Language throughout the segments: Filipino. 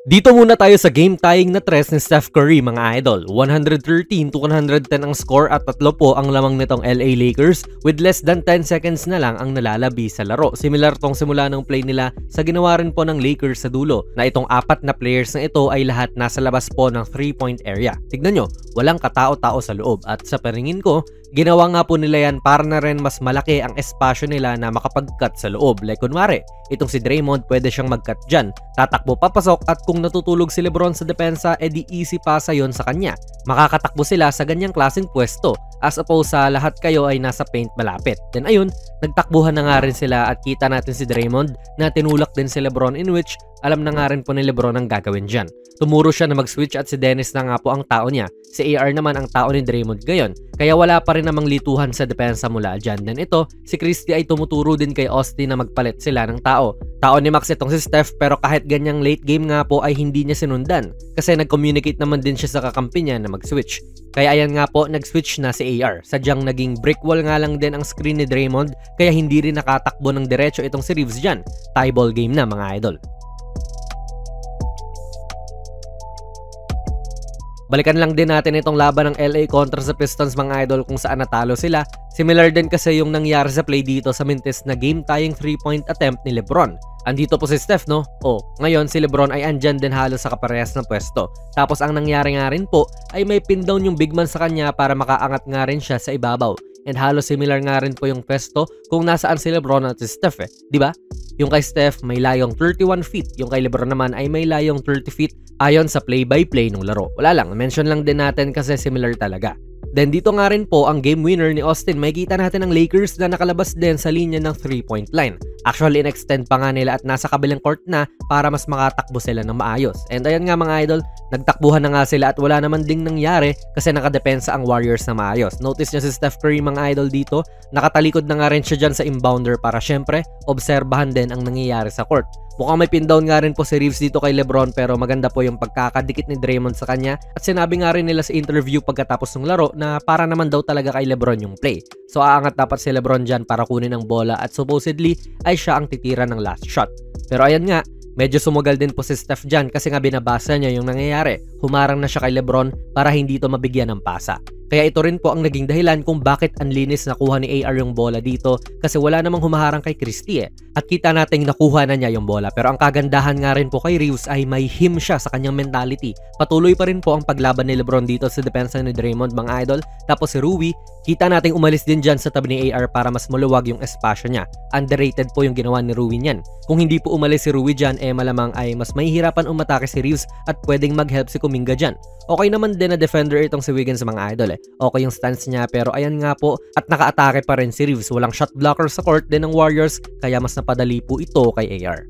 Dito muna tayo sa game tying na tres ni Steph Curry mga idol. 113 to 110 ang score at tatlo po ang lamang nitong LA Lakers with less than 10 seconds na lang ang nalalabi sa laro. Similar tong simula ng play nila sa ginawa rin po ng Lakers sa dulo na itong apat na players na ito ay lahat nasa labas po ng 3-point area. Tignan nyo, walang katao-tao sa loob at sa paningin ko, ginawa nga po nila yan para na rin mas malaki ang espasyo nila na makapag-cut sa loob. Like kunwari, itong si Draymond pwede siyang mag-cut dyan, tatakbo papasok at kung natutulog si LeBron sa depensa, edi easy pasa yon sa kanya. Makakatakbo sila sa ganyang klaseng pwesto as opposed sa lahat kayo ay nasa paint malapit. Then ayun, nagtakbuhan na nga rin sila at kita natin si Draymond na tinulak din si LeBron in which alam na nga rin po ni LeBron ang gagawin dyan. Tumuro siya na mag-switch at si Dennis na nga po ang tao niya. Si AR naman ang tao ni Draymond gayon. Kaya wala pa rin namang lituhan sa depensa mula dyan. Then ito, si Christie ay tumuturo din kay Austin na magpalit sila ng tao. Tao ni Max itong si Steph pero kahit ganyang late game nga po ay hindi niya sinundan. Kasi nag-communicate naman din siya sa kakampi niya na mag-switch. Kaya ayan nga po, nag-switch na si AR. Sadyang naging brick wall nga lang din ang screen ni Draymond kaya hindi rin nakatakbo ng diretso itong si Reeves dyan. Tie ball game na mga idol. Balikan lang din natin itong laban ng LA kontra sa Pistons mga idol kung saan natalo sila. Similar din kasi yung nangyari sa play dito sa mintis na game-tying 3-point attempt ni LeBron. Andito po si Steph, no? Ngayon si LeBron ay andyan din halos sa kaparehas ng pwesto. Tapos ang nangyari nga rin po ay may pin down yung big man sa kanya para makaangat nga rin siya sa ibabaw. And halos similar nga rin po yung pwesto kung nasaan si LeBron at si Steph di ba? Yung kay Steph may layong 31 feet, yung kay LeBron naman ay may layong 30 feet ayon sa play-by-play ng laro. Wala lang, mention lang din natin kasi similar talaga. Then dito nga rin po ang game winner ni Austin. Makikita natin ang Lakers na nakalabas din sa linya ng 3-point line. Actually, in-extend pa nga nila at nasa kabilang court na para mas makatakbo sila ng maayos. And ayan nga mga idol, nagtakbuhan na nga sila at wala naman ding nangyari kasi nakadepensa ang Warriors na maayos. Notice nyo si Steph Curry mga idol dito, nakatalikod na nga rin siya dyan sa inbounder para syempre, obserbahan din ang nangyayari sa court. Mukhang may pin down nga rin po si Reeves dito kay LeBron pero maganda po yung pagkakadikit ni Draymond sa kanya at sinabi nga rin nila sa interview pagkatapos ng laro na para naman daw talaga kay LeBron yung play. So aangat dapat si LeBron dyan para kunin ang bola at supposedly ay siya ang titira ng last shot. Pero ayan nga, medyo sumugal din po si Steph dyan kasi nga binabasa niya yung nangyayari. Humarang na siya kay LeBron para hindi ito mabigyan ng pasa. Kaya ito rin po ang naging dahilan kung bakit ang linis nakuha ni AR yung bola dito kasi wala namang humaharang kay Christie At kita nating nakuha na niya yung bola. Pero ang kagandahan nga rin po kay Reeves ay may him siya sa kanyang mentality. Patuloy pa rin po ang paglaban ni LeBron dito sa depensa ni Draymond mga idol. Tapos si Rui, kita nating umalis din dyan sa tabi ni AR para mas maluwag yung espasyo niya. Underrated po yung ginawa ni Rui niyan. Kung hindi po umalis si Rui dyan, malamang ay mas mahihirapan umatake si Reeves at pwedeng mag-help si Kuminga dyan. Okay naman din na defender itong si Wiggins mga idol Okay yung stance niya pero ayan nga po at naka-atake pa rin si Reeves. Walang shot blocker sa court din ng Warriors kaya mas napadali po ito kay AR.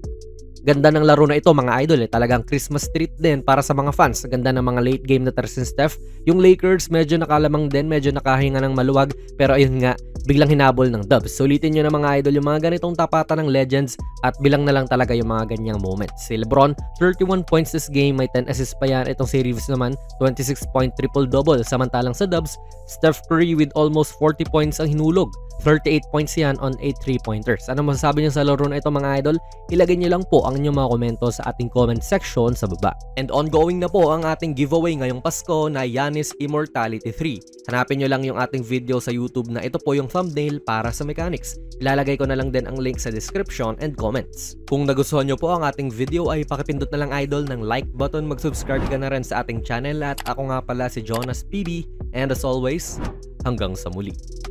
Ganda ng laro na ito mga idol Talagang Christmas treat din para sa mga fans. Ganda ng mga late game na Tersin Steph. Yung Lakers medyo nakalamang din, medyo nakahinga ng maluwag. Pero ayun nga, biglang hinabol ng dubs. Sulitin nyo na mga idol yung mga ganitong tapatan ng legends at bilang na lang talaga yung mga ganyang moments. Si LeBron, 31 points this game, may 10 assists pa yan. Itong si Reeves naman, 26 point triple-double. Samantalang sa dubs, Steph Curry with almost 40 points ang hinulog. 38 points yan on 8 3-pointers. Ano masasabi niyo sa laro na ito mga idol? Ilagay niyo lang po ang inyong mga komento sa ating comment section sa baba. And ongoing na po ang ating giveaway ngayong Pasko na Giannis Immortality 3. Hanapin niyo lang yung ating video sa YouTube na ito po yung thumbnail para sa mechanics. Ilalagay ko na lang din ang link sa description and comments. Kung nagustuhan niyo po ang ating video ay pakipindot na lang idol ng like button, mag-subscribe ka na rin sa ating channel at ako nga pala si Jonas PB and as always, hanggang sa muli.